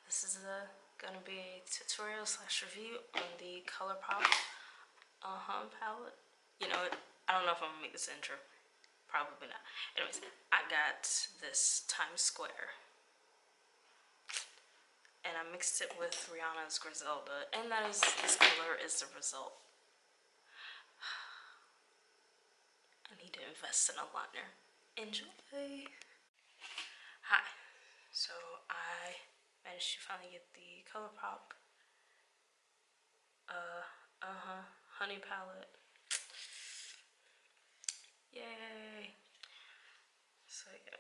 This is gonna be a tutorial / review on the Colourpop palette. You know, I don't know if I'm gonna make this intro. Probably not. Anyways, I got this Times Square, and I mixed it with Rihanna's Griselda, and this color is the result. I need to invest in a liner. Enjoy. Hi. So I managed to finally get the Colourpop honey palette. Yay. So yeah,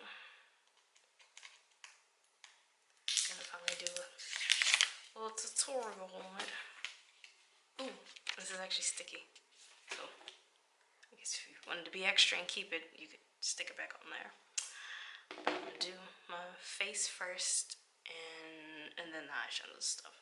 gonna finally do a little tutorial on it. Ooh, this is actually sticky. So I guess if you wanted to be extra and keep it, you could stick it back on there. But I'm gonna do my face first and then the eyeshadow stuff.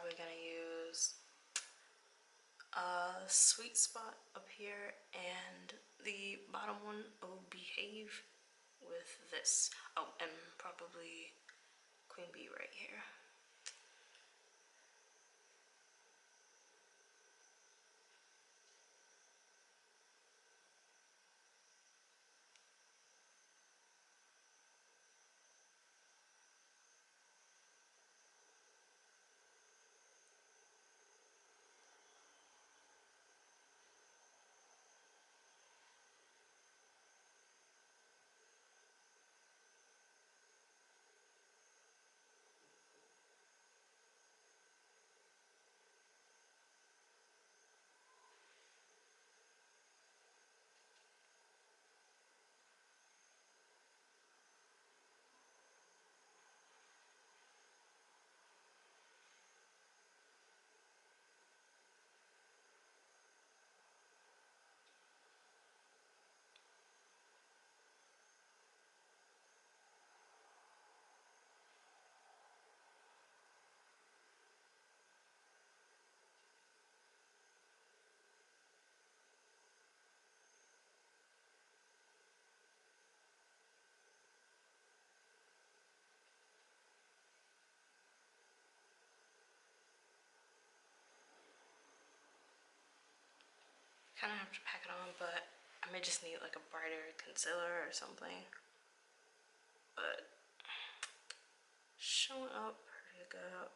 probably gonna use a Sweet Spot up here, and the bottom one will Behave with this. Oh, and probably Queen Bee right here. Kind of have to pack it on, but I may just need like a brighter concealer or something. But showing up pretty good.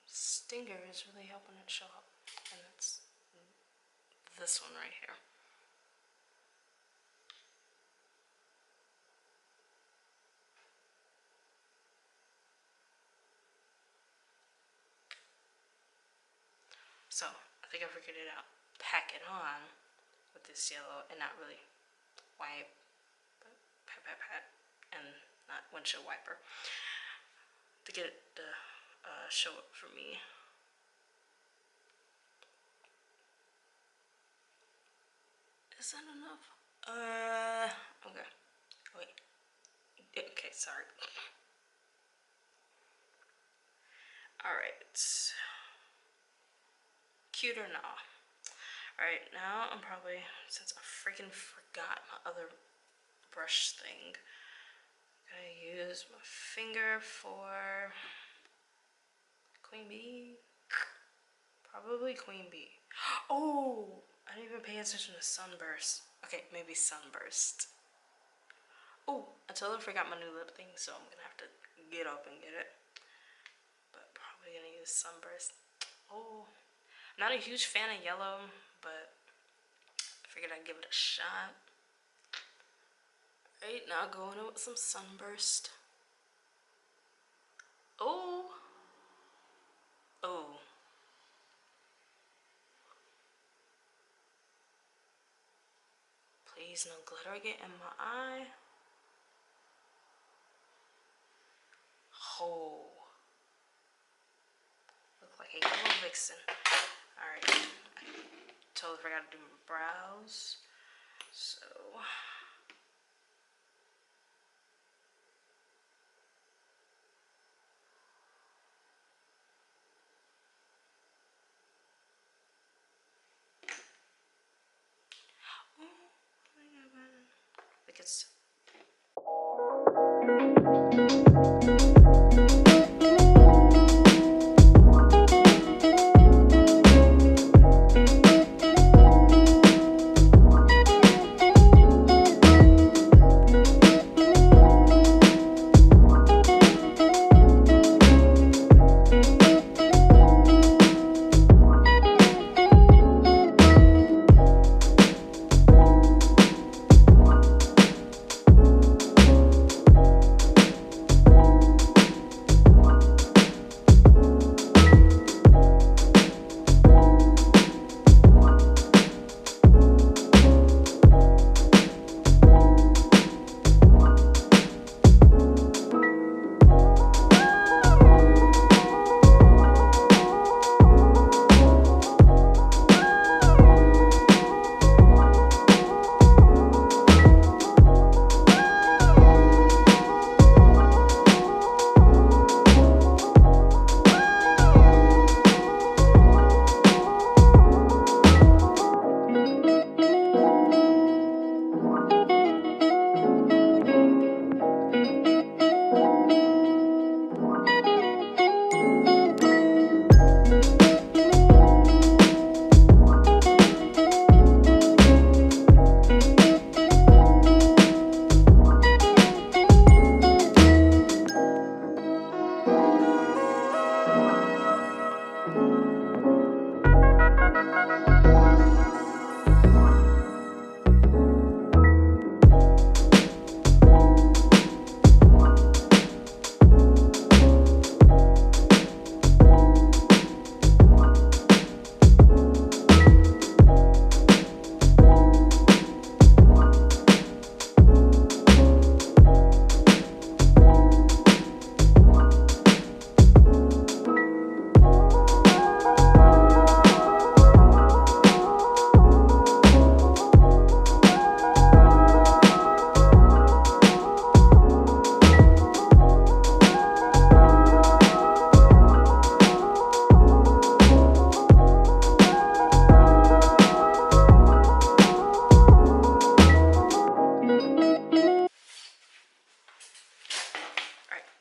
Stinger is really helping it show up, and it's this one right here. So I think I figured it out. Pack it on with this yellow and not really wipe, but pat, pat, pat, and not windshield wiper to get it to show up for me. Is that enough? Okay. Wait. Okay, sorry. Alright. Cute or not? Alright, now I'm probably, since I freaking forgot my other brush thing, I'm gonna use my finger for Queen Bee. Probably Queen Bee. Oh, I didn't even pay attention to Sunburst. Okay, maybe Sunburst. Oh, I totally forgot my new lip thing, so I'm gonna have to get up and get it. But probably gonna use Sunburst. Oh, not a huge fan of yellow, but I figured I'd give it a shot. Right, now going in with some Sunburst. Oh. Oh. Please, no glitter get in my eye. Oh. Look like a yellow vixen. Alright. I totally forgot to do my brows. So. it's...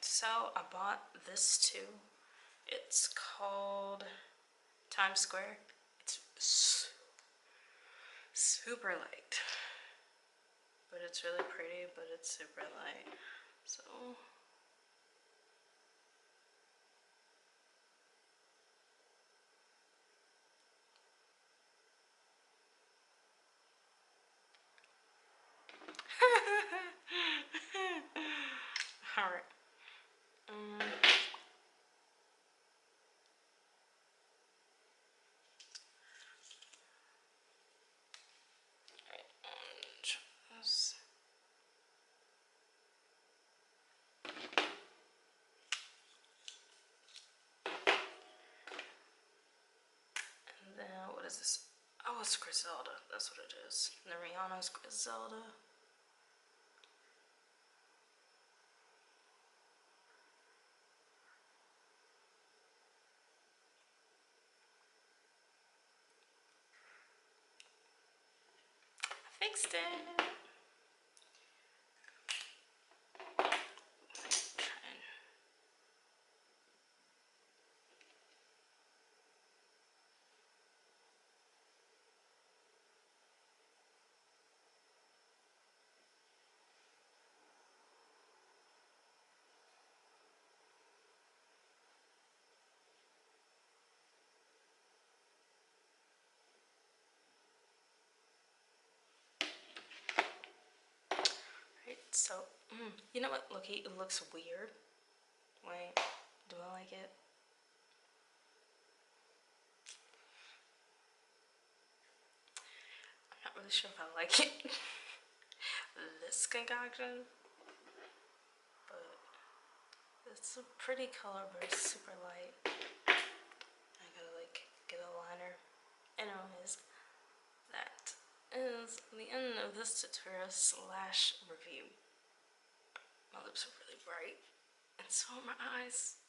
So I bought this too. It's called Times Square. It's super light, but it's really pretty, but it's super light. So all right. And then what is this? Oh, it's Griselda. That's what it is. The Rihanna's Griselda. I fixed it. So, you know what? Look, it looks weird. Wait, do I like it? I'm not really sure if I like it. This concoction, but it's a pretty color, but it's super light. I gotta like get a liner. Anyways, that is the end of this tutorial slash review. My lips are really bright, and so are my eyes.